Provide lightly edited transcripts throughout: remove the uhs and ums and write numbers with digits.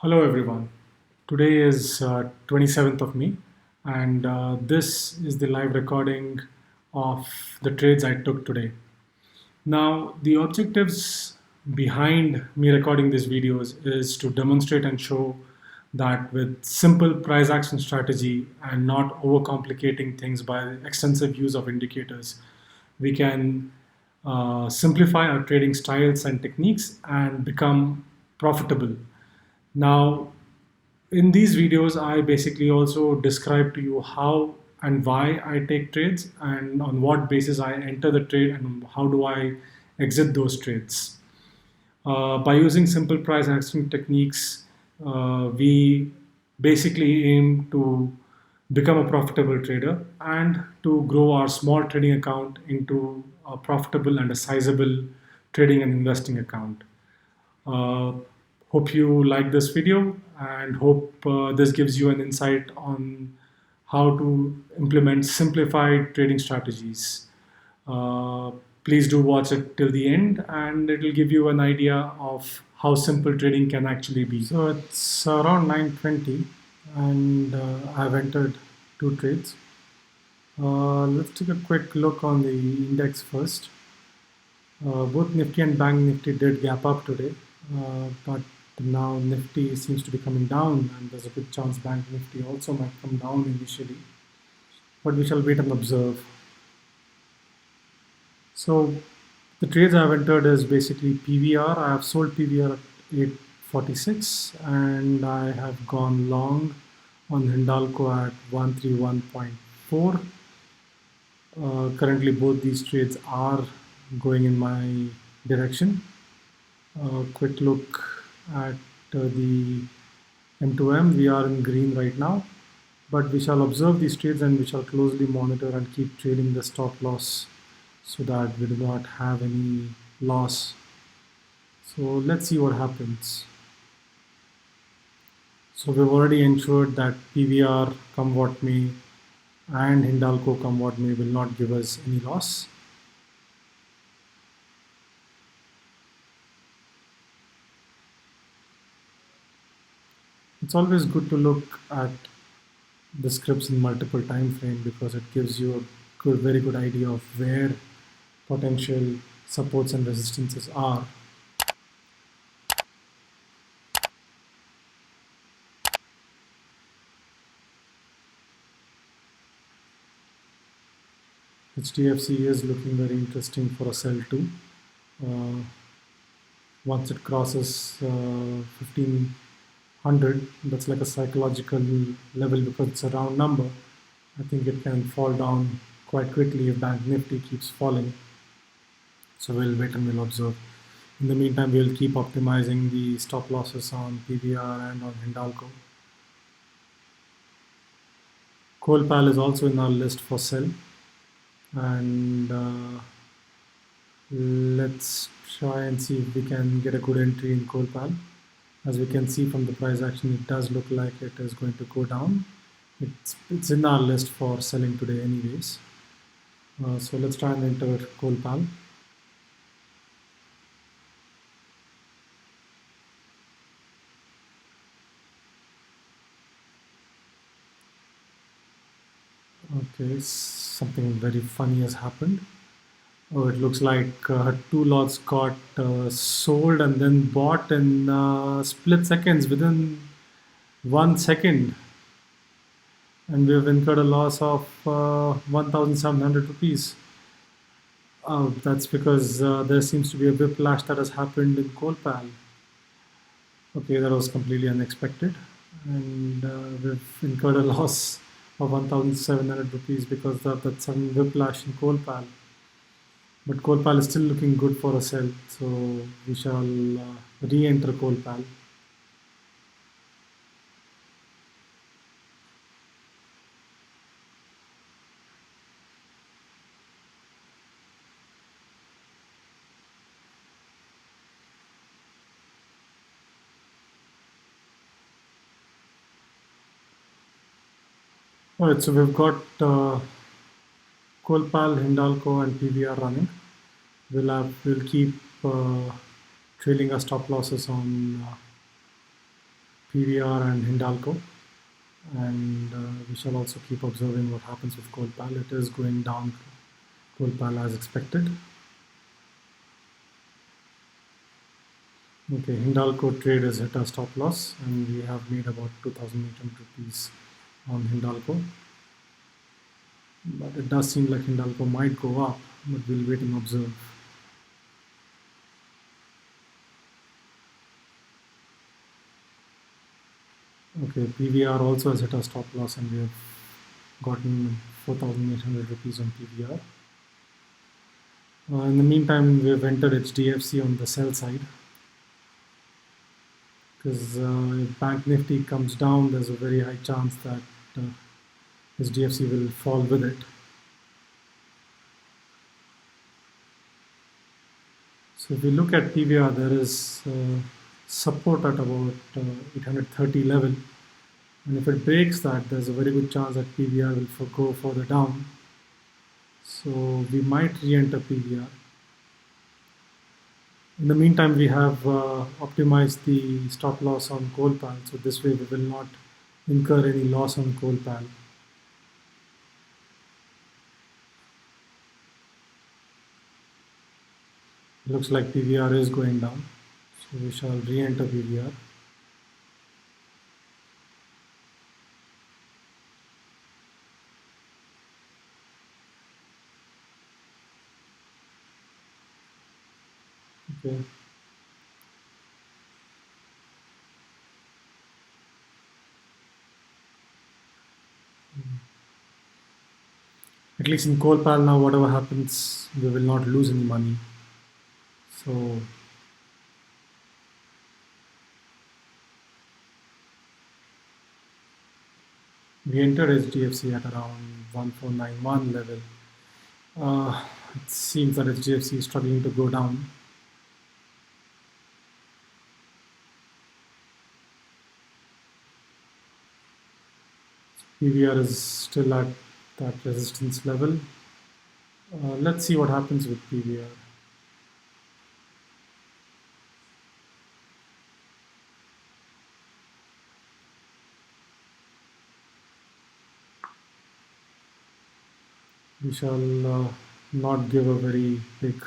Hello everyone. Today is 27th of May and this is the live recording of the trades I took today. Now, the objectives behind me recording these videos is to demonstrate and show that with simple price action strategy and not overcomplicating things by extensive use of indicators, we can simplify our trading styles and techniques and become profitable. Now, in these videos, I basically also describe to you how and why I take trades and on what basis I enter the trade and how do I exit those trades. By using simple price action techniques, we basically aim to become a profitable trader and to grow our small trading account into a profitable and a sizable trading and investing account. Uh, Hope you like this video and hope this gives you an insight on how to implement simplified trading strategies. Uh, Please do watch it till the end and it will give you an idea of how simple trading can actually be. So it's around 9:20 and I've entered two trades. Let's take a quick look on the index first. Both Nifty and Bank Nifty did gap up today, but now Nifty seems to be coming down, and there's a good chance Bank Nifty also might come down initially. But we shall wait and observe. So the trades I've entered is basically PVR. I have sold PVR at 846, and I have gone long on Hindalco at 131.4. Currently, both these trades are going in my direction. Quick look at the M2M. We are in green right now, but we shall observe these trades and we shall closely monitor and keep trailing the stop loss so that we do not have any loss. So let's see what happens. So we've already ensured that PVR come what may and Hindalco come what may will not give us any loss. It's always good to look at the scripts in multiple time frame because it gives you a very good idea of where potential supports and resistances are. HDFC is looking very interesting for a sell too. Uh, Once it crosses 1500, that's like a psychological level because it's a round number. I think it can fall down quite quickly if Bank Nifty keeps falling. So we'll wait and we'll observe. In the meantime, we'll keep optimizing the stop losses on PVR and on Hindalco. Coalpal is also in our list for sell, and let's try and see if we can get a good entry in Coalpal. As we can see from the price action, it does look like it is going to go down. It's in our list for selling today anyways. So let's try and enter Coalpal. Okay, something very funny has happened. Oh, it looks like two lots got sold and then bought in split seconds within 1 second. And we've incurred a loss of 1,700 rupees. That's because there seems to be a whiplash that has happened in Coalpal. Okay, that was completely unexpected. And we've incurred a loss of 1,700 rupees because of that sudden whiplash in Coalpal. But Coalpal is still looking good for a sell, so we shall re-enter Coalpal. Alright, so we've got Coalpal, Hindalco, and PVR running. We'll keep trailing our stop losses on PVR and Hindalco, and we shall also keep observing what happens with Colpal. It is going down Colpal as expected. Okay, Hindalco trade has hit our stop loss, and we have made about 2,800 rupees on Hindalco. But it does seem like Hindalco might go up, but we'll wait and observe. Okay, PVR also has hit our stop loss, and we have gotten 4,800 rupees on PVR. In the meantime, we have entered HDFC on the sell side, because if Bank Nifty comes down, there's a very high chance that HDFC will fall with it. So if we look at PVR, there is support at about 830 level, and if it breaks that, there's a very good chance that PVR will go further down. So we might re-enter PVR. In the meantime, we have optimized the stop loss on Colpal, so this way we will not incur any loss on Colpal. Looks like PVR is going down, so we shall re-enter PVR. Okay. At least in Colpal now, whatever happens, we will not lose any money. So we entered HDFC at around 1491 level. It seems that HDFC is struggling to go down. PVR is still at that resistance level. Let's see what happens with PVR. We shall not give a very big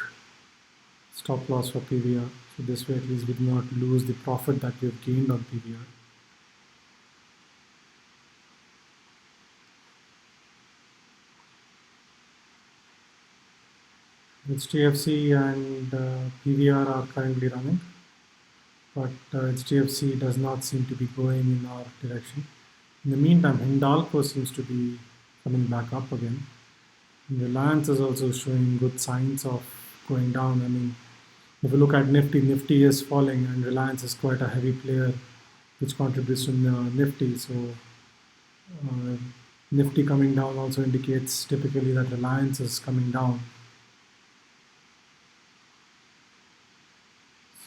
stop loss for PVR. So this way at least we do not lose the profit that we have gained on PVR. HDFC and PVR are currently running, but HDFC does not seem to be going in our direction. In the meantime, Hindalco seems to be coming back up again. Reliance is also showing good signs of going down. I mean, if you look at Nifty, Nifty is falling, and Reliance is quite a heavy player, which contributes to Nifty. So Nifty coming down also indicates typically that Reliance is coming down.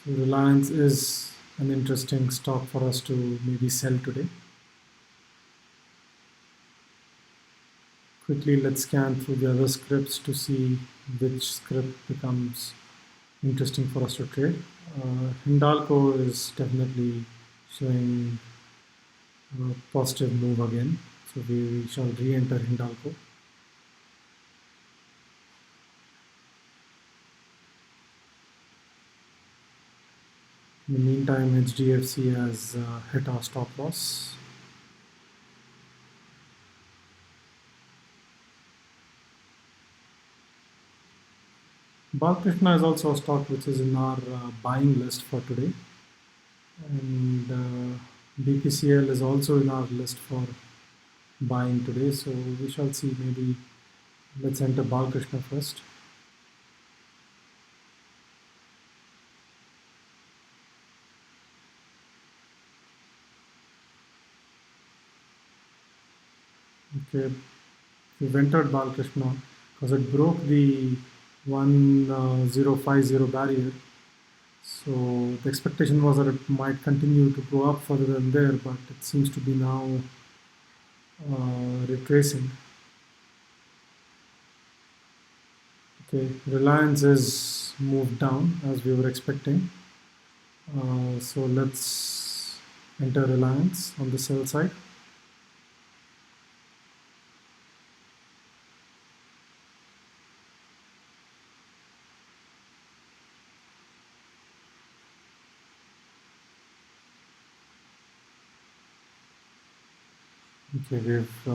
So Reliance is an interesting stock for us to maybe sell today. Quickly, let's scan through the other scripts to see which script becomes interesting for us to trade. Hindalco is definitely showing a positive move again, so we shall re-enter Hindalco. In the meantime, HDFC has hit our stop loss. Balkrishna is also a stock which is in our buying list for today, and BPCL is also in our list for buying today. So we shall see. Maybe let's enter Balkrishna first. Okay, we've entered Balkrishna because it broke the 1050 barrier. So the expectation was that it might continue to go up further than there, but it seems to be now retracing. Okay, Reliance is moved down as we were expecting. So let's enter Reliance on the sell side. Okay, we've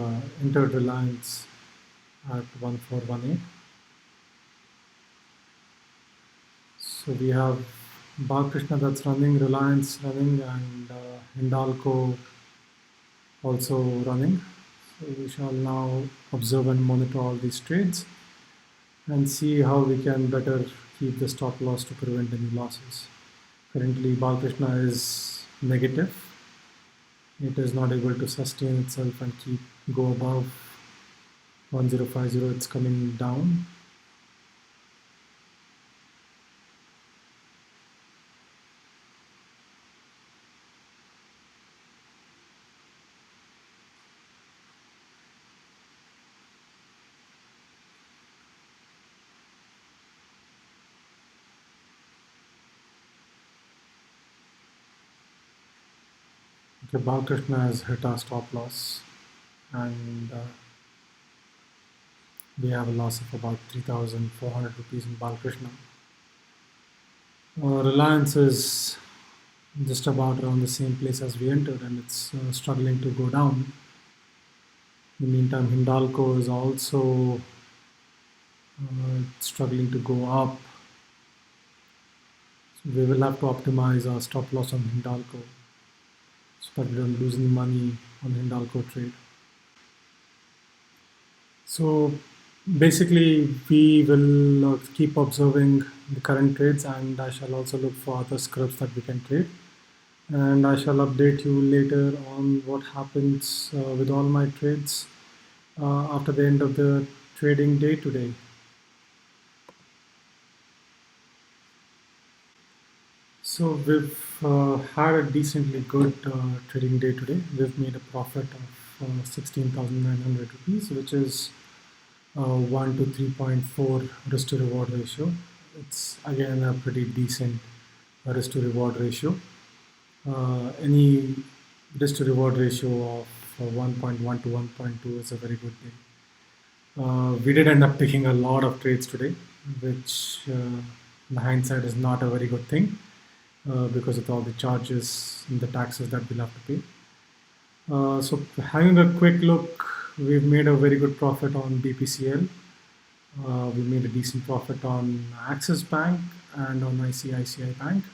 entered Reliance at 1418. So we have Balakrishna that's running, Reliance running, and Hindalco also running. So we shall now observe and monitor all these trades and see how we can better keep the stop loss to prevent any losses. Currently, Balakrishna is negative. It is not able to sustain itself and keep go above 1050. It's coming down. Okay, Balakrishna has hit our stop loss, and we have a loss of about 3,400 rupees in Balakrishna. Reliance is just about around the same place as we entered, and it's struggling to go down. In the meantime, Hindalco is also struggling to go up. So we will have to optimize our stop loss on Hindalco so that we don't lose any money on Hindalco trade. So basically, we will keep observing the current trades, and I shall also look for other scripts that we can trade. And I shall update you later on what happens with all my trades after the end of the trading day today. So we've had a decently good trading day today. We've made a profit of 16,900 rupees, which is 1 to 3.4 risk to reward ratio. It's again a pretty decent risk to reward ratio. Any risk to reward ratio of 1.1 to 1.2 is a very good thing. We did end up taking a lot of trades today, which in hindsight is not a very good thing because of all the charges and the taxes that we'll have to pay. So having a quick look, we've made a very good profit on BPCL. We made a decent profit on Axis Bank and on ICICI Bank,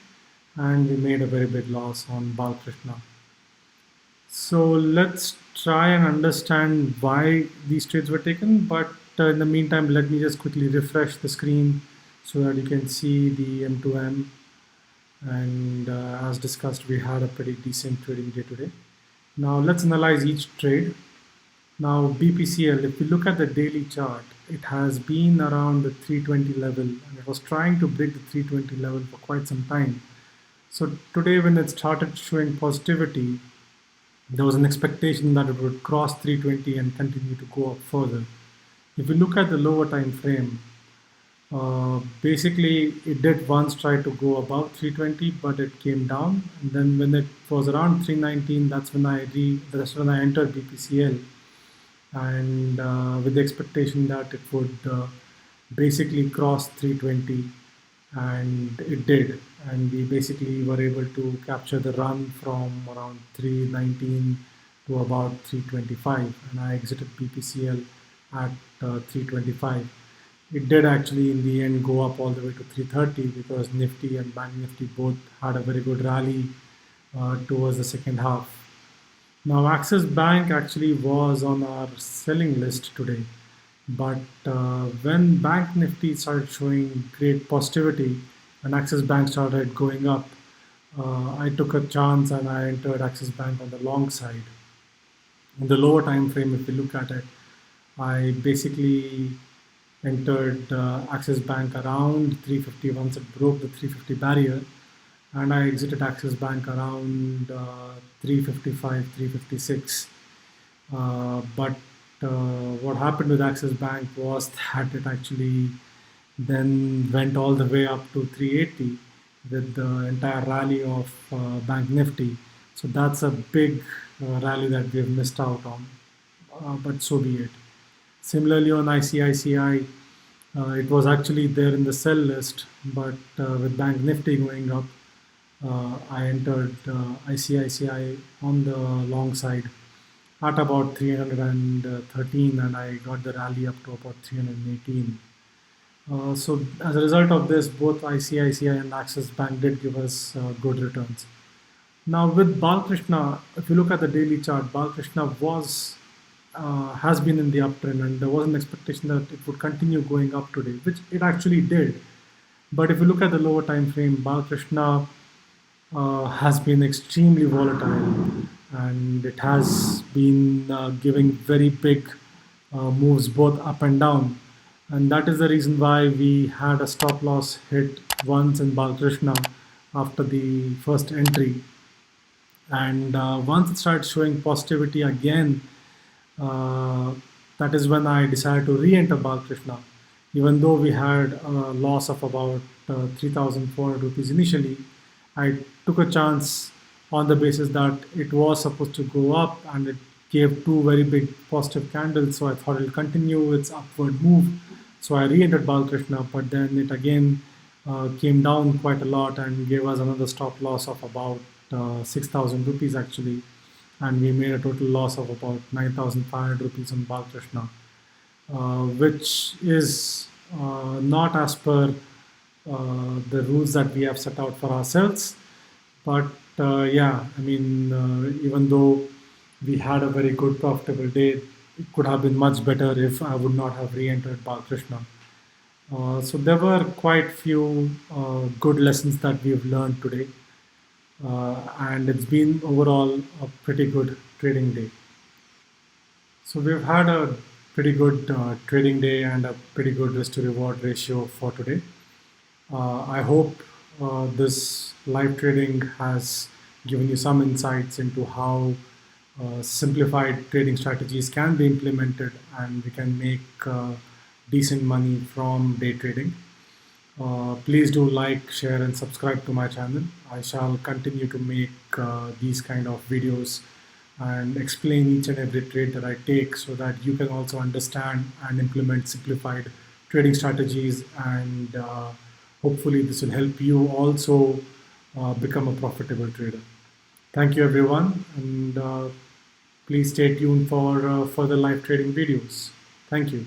and we made a very big loss on Balakrishna. So let's try and understand why these trades were taken. But in the meantime, let me just quickly refresh the screen so that you can see the M2M. And as discussed, we had a pretty decent trading day today. Now let's analyze each trade. Now BPCL, if we look at the daily chart, it has been around the 320 level, and it was trying to break the 320 level for quite some time. So today when it started showing positivity, there was an expectation that it would cross 320 and continue to go up further. If we look at the lower time frame, basically it did once try to go above 320, but it came down. And then when it was around 319, that's when I entered BPCL, and with the expectation that it would basically cross 320, and it did. And we basically were able to capture the run from around 319 to about 325, and I exited BPCL at 325. It did actually in the end go up all the way to 330 because Nifty and Bank Nifty both had a very good rally towards the second half. Now, Axis Bank actually was on our selling list today, but when Bank Nifty started showing great positivity and Axis Bank started going up, I took a chance and I entered Axis Bank on the long side. In the lower time frame, if you look at it, I basically entered Axis Bank around 350 once it broke the 350 barrier, and I exited Axis Bank around 355, 356. But what happened with Axis Bank was that it actually then went all the way up to 380 with the entire rally of Bank Nifty. So that's a big rally that we've missed out on, but so be it. Similarly, on ICICI, it was actually there in the sell list, but with Bank Nifty going up, I entered ICICI on the long side at about 313, and I got the rally up to about 318. So as a result of this, both ICICI and Axis Bank did give us good returns. Now with Balkrishna, if you look at the daily chart, Balkrishna was has been in the uptrend, and there was an expectation that it would continue going up today, which it actually did. But if you look at the lower time frame, Balkrishna has been extremely volatile, and it has been giving very big moves both up and down. And that is the reason why we had a stop loss hit once in Balkrishna after the first entry. And once it started showing positivity again, uh, that is when I decided to re-enter Balkrishna. Even though we had a loss of about 3,400 rupees initially, I took a chance on the basis that it was supposed to go up and it gave two very big positive candles. So I thought it'll continue its upward move. So I re-entered Balkrishna, but then it again came down quite a lot and gave us another stop loss of about 6,000 rupees actually, and we made a total loss of about 9,500 rupees on Balkrishna, which is not as per the rules that we have set out for ourselves. But yeah, I mean, even though we had a very good profitable day, it could have been much better if I would not have re-entered Balkrishna. So there were quite few good lessons that we've learned today, and it's been overall a pretty good trading day. So we've had a pretty good trading day and a pretty good risk to reward ratio for today. I hope this live trading has given you some insights into how simplified trading strategies can be implemented and we can make decent money from day trading. Please do like, share, and subscribe to my channel. I shall continue to make these kind of videos and explain each and every trade that I take so that you can also understand and implement simplified trading strategies. And hopefully, this will help you also become a profitable trader. Thank you, everyone. And please stay tuned for further live trading videos. Thank you.